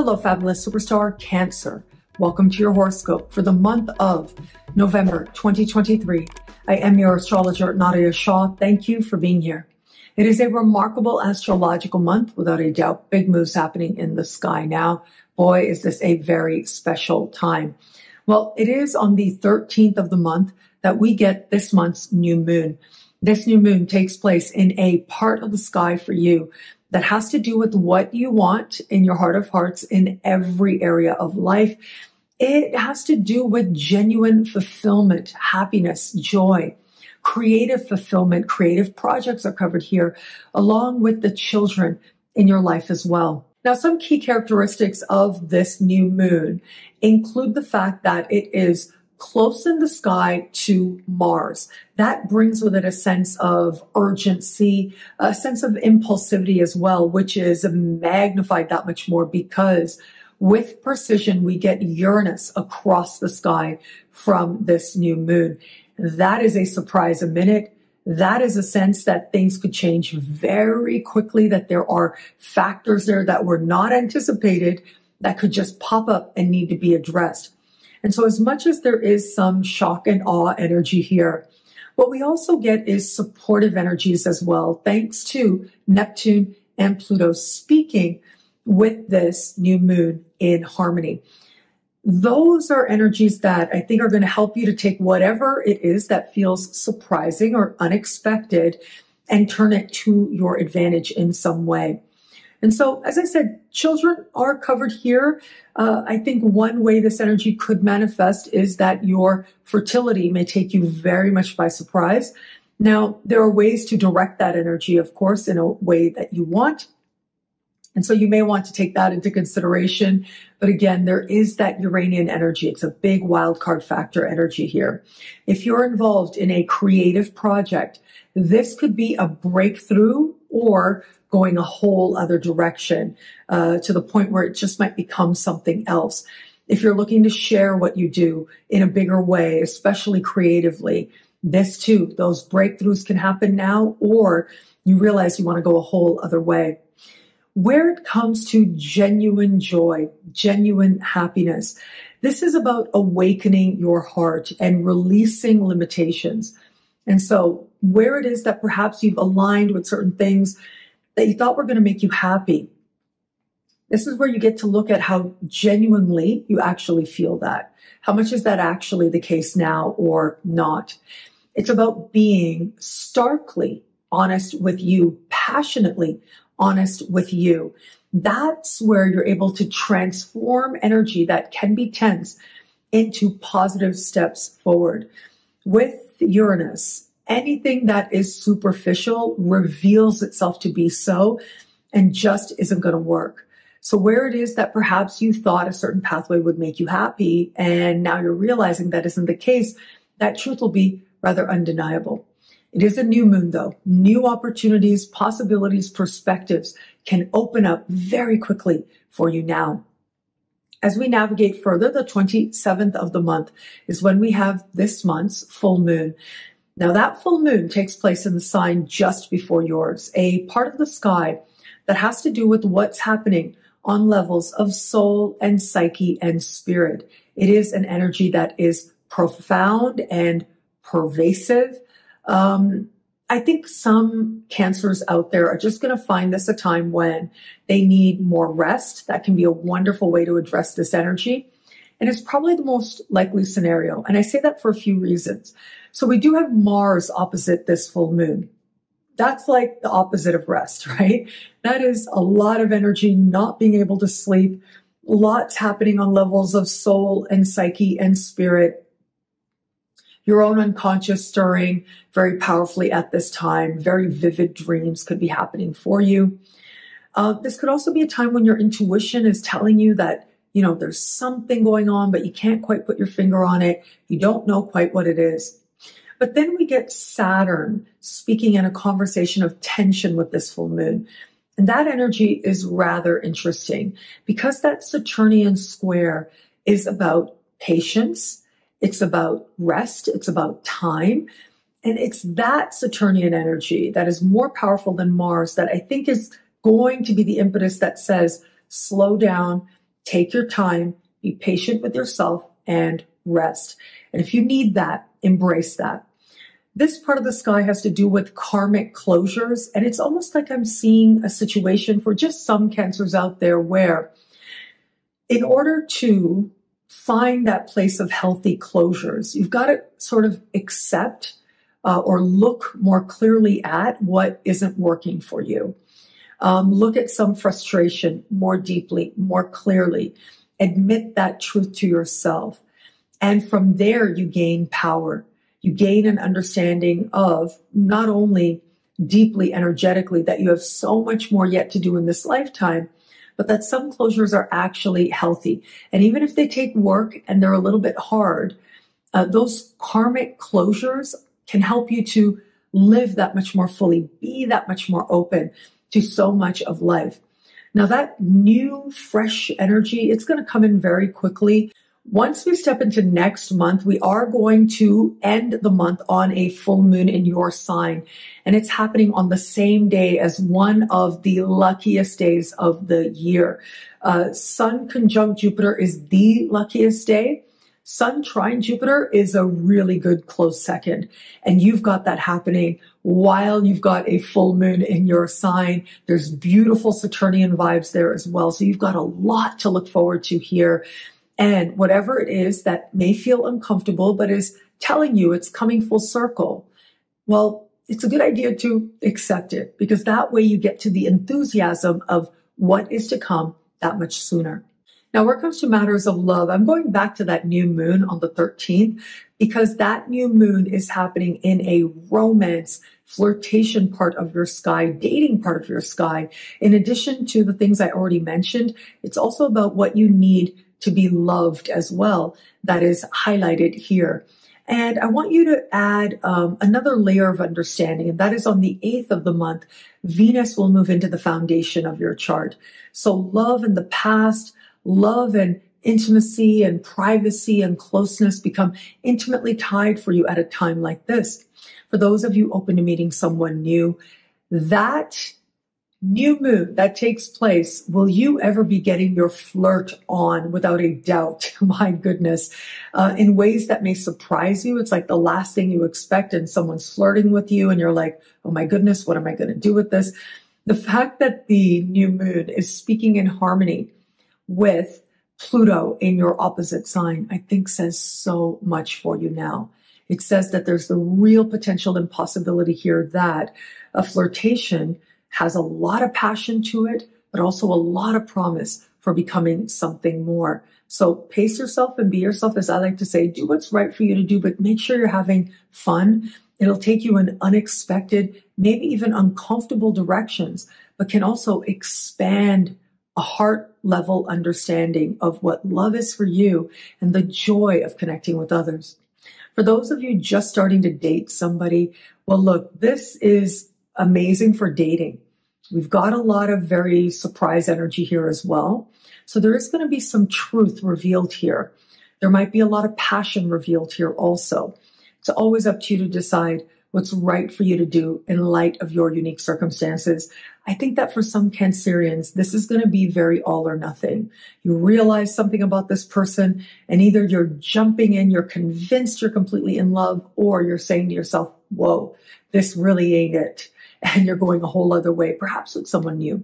Hello, fabulous superstar Cancer. Welcome to your horoscope for the month of November 2023. I am your astrologer, Nadiya Shah. Thank you for being here. It is a remarkable astrological month, without a doubt. Big moves happening in the sky now. Boy, is this a very special time. Well, it is on the 13th of the month that we get this month's new moon. This new moon takes place in a part of the sky for you that has to do with what you want in your heart of hearts in every area of life. It has to do with genuine fulfillment, happiness, joy, creative fulfillment. Creative projects are covered here, along with the children in your life as well. Now, some key characteristics of this new moon include the fact that it is close in the sky to Mars. That brings with it a sense of urgency, a sense of impulsivity as well, which is magnified that much more because with precision, we get Uranus across the sky from this new moon. That is a surprise a minute. That is a sense that things could change very quickly, that there are factors there that were not anticipated that could just pop up and need to be addressed. And so as much as there is some shock and awe energy here, what we also get is supportive energies as well, thanks to Neptune and Pluto speaking with this new moon in harmony. Those are energies that I think are going to help you to take whatever it is that feels surprising or unexpected and turn it to your advantage in some way. And so, as I said, children are covered here. I think one way this energy could manifest is that your fertility may take you very much by surprise. Now, there are ways to direct that energy, of course, in a way that you want. And so you may want to take that into consideration. But again, there is that Uranian energy. It's a big wild card factor energy here. If you're involved in a creative project, this could be a breakthrough or going a whole other direction to the point where it just might become something else. If you're looking to share what you do in a bigger way, especially creatively, this too, those breakthroughs can happen now, or you realize you want to go a whole other way. Where it comes to genuine joy, genuine happiness, this is about awakening your heart and releasing limitations. And so where it is that perhaps you've aligned with certain things that you thought were going to make you happy, this is where you get to look at how genuinely you actually feel that. How much is that actually the case now or not? It's about being starkly honest with you, passionately honest with you. That's where you're able to transform energy that can be tense into positive steps forward. With Uranus, anything that is superficial reveals itself to be so and just isn't going to work. So where it is that perhaps you thought a certain pathway would make you happy and now you're realizing that isn't the case, that truth will be rather undeniable. It is a new moon, though. New opportunities, possibilities, perspectives can open up very quickly for you now. As we navigate further, the 27th of the month is when we have this month's full moon. Now, that full moon takes place in the sign just before yours, a part of the sky that has to do with what's happening on levels of soul and psyche and spirit. It is an energy that is profound and pervasive. I think some Cancers out there are just going to find this a time when they need more rest. That can be a wonderful way to address this energy. And it's probably the most likely scenario. And I say that for a few reasons. So we do have Mars opposite this full moon. That's like the opposite of rest, right? That is a lot of energy, not being able to sleep, lots happening on levels of soul and psyche and spirit. Your own unconscious stirring very powerfully at this time. Very vivid dreams could be happening for you. This could also be a time when your intuition is telling you that, you know, there's something going on, but you can't quite put your finger on it. You don't know quite what it is. But then we get Saturn speaking in a conversation of tension with this full moon. And that energy is rather interesting because that Saturnian square is about patience. It's about rest. It's about time. And it's that Saturnian energy that is more powerful than Mars that I think is going to be the impetus that says, slow down, Take your time, be patient with yourself, and rest. And if you need that, embrace that. This part of the sky has to do with karmic closures, and it's almost like I'm seeing a situation for just some Cancers out there where in order to find that place of healthy closures, you've got to sort of accept or look more clearly at what isn't working for you. Look at some frustration more deeply, more clearly. Admit that truth to yourself. And from there, you gain power. You gain an understanding of not only deeply energetically that you have so much more yet to do in this lifetime, but that some closures are actually healthy. And even if they take work and they're a little bit hard, those karmic closures can help you to live that much more fully, be that much more open to so much of life. Now that new, fresh energy, it's going to come in very quickly. Once we step into next month, we are going to end the month on a full moon in your sign. And it's happening on the same day as one of the luckiest days of the year. Sun conjunct Jupiter is the luckiest day. Sun trine Jupiter is a really good close second. And you've got that happening while you've got a full moon in your sign. There's beautiful Saturnian vibes there as well. So you've got a lot to look forward to here. And whatever it is that may feel uncomfortable, but is telling you it's coming full circle, well, it's a good idea to accept it, because that way you get to the enthusiasm of what is to come that much sooner. Now, when it comes to matters of love, I'm going back to that new moon on the 13th, because that new moon is happening in a romance, flirtation part of your sky, dating part of your sky. In addition to the things I already mentioned, it's also about what you need to be loved as well. That is highlighted here. And I want you to add another layer of understanding, and that is on the 8th of the month, Venus will move into the foundation of your chart. So love in the past, love and intimacy and privacy and closeness become intimately tied for you at a time like this. For those of you open to meeting someone new, that new moon that takes place, will you ever be getting your flirt on without a doubt? My goodness. In ways that may surprise you. It's like the last thing you expect, and someone's flirting with you and you're like, oh my goodness, what am I going to do with this? The fact that the new moon is speaking in harmony with Pluto in your opposite sign, I think says so much for you now. It says that there's the real potential and possibility here that a flirtation has a lot of passion to it, but also a lot of promise for becoming something more. So pace yourself and be yourself, as I like to say. Do what's right for you to do, but make sure you're having fun. It'll take you in unexpected, maybe even uncomfortable directions, but can also expand a heart level understanding of what love is for you and the joy of connecting with others. For those of you just starting to date somebody, well, look, this is amazing for dating. We've got a lot of very surprise energy here as well. So there is going to be some truth revealed here. There might be a lot of passion revealed here also. It's always up to you to decide what's right for you to do in light of your unique circumstances. I think that for some Cancerians, this is going to be very all or nothing. You realize something about this person, and either you're jumping in, you're convinced you're completely in love, or you're saying to yourself, whoa, this really ain't it. And you're going a whole other way, perhaps with someone new.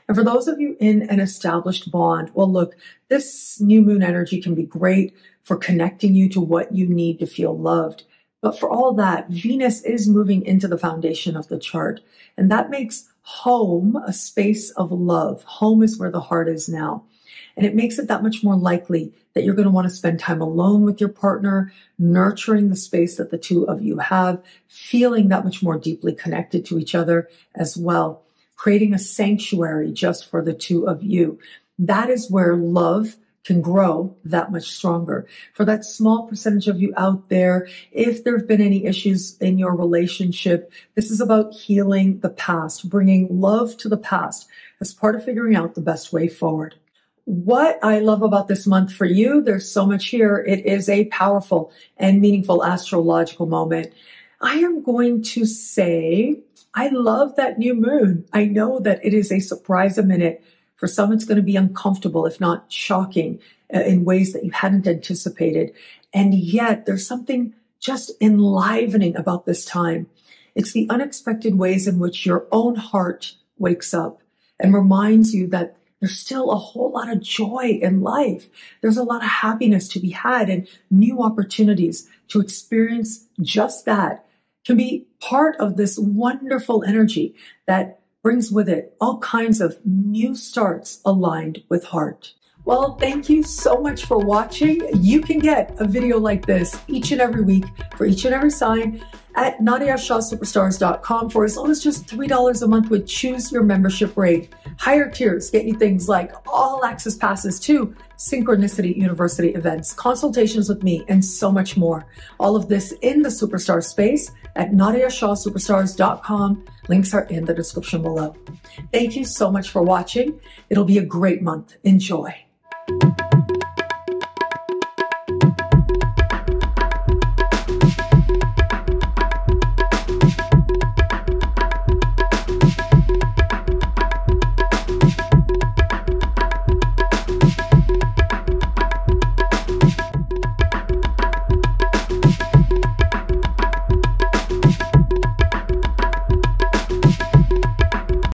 And for those of you in an established bond, well, look, this new moon energy can be great for connecting you to what you need to feel loved. But for all that, Venus is moving into the foundation of the chart. And that makes home a space of love. Home is where the heart is now. And it makes it that much more likely that you're going to want to spend time alone with your partner, nurturing the space that the two of you have, feeling that much more deeply connected to each other as well, creating a sanctuary just for the two of you. That is where love can grow that much stronger. For that small percentage of you out there, if there have been any issues in your relationship, this is about healing the past, bringing love to the past as part of figuring out the best way forward. What I love about this month for you, there's so much here. It is a powerful and meaningful astrological moment. I am going to say, I love that new moon. I know that it is a surprise a minute For some, it's going to be uncomfortable, if not shocking, in ways that you hadn't anticipated. And yet there's something just enlivening about this time. It's the unexpected ways in which your own heart wakes up and reminds you that there's still a whole lot of joy in life. There's a lot of happiness to be had, and new opportunities to experience just that can be part of this wonderful energy that brings with it all kinds of new starts aligned with heart. Well, thank you so much for watching. You can get a video like this each and every week for each and every sign at NadiyaShahSuperstars.com for as low as just $3 a month with choose your membership rate. Higher tiers get you things like all access passes to Synchronicity University events, consultations with me, and so much more. All of this in the Superstar space at NadiyaShahSuperstars.com. Links are in the description below. Thank you so much for watching. It'll be a great month. Enjoy.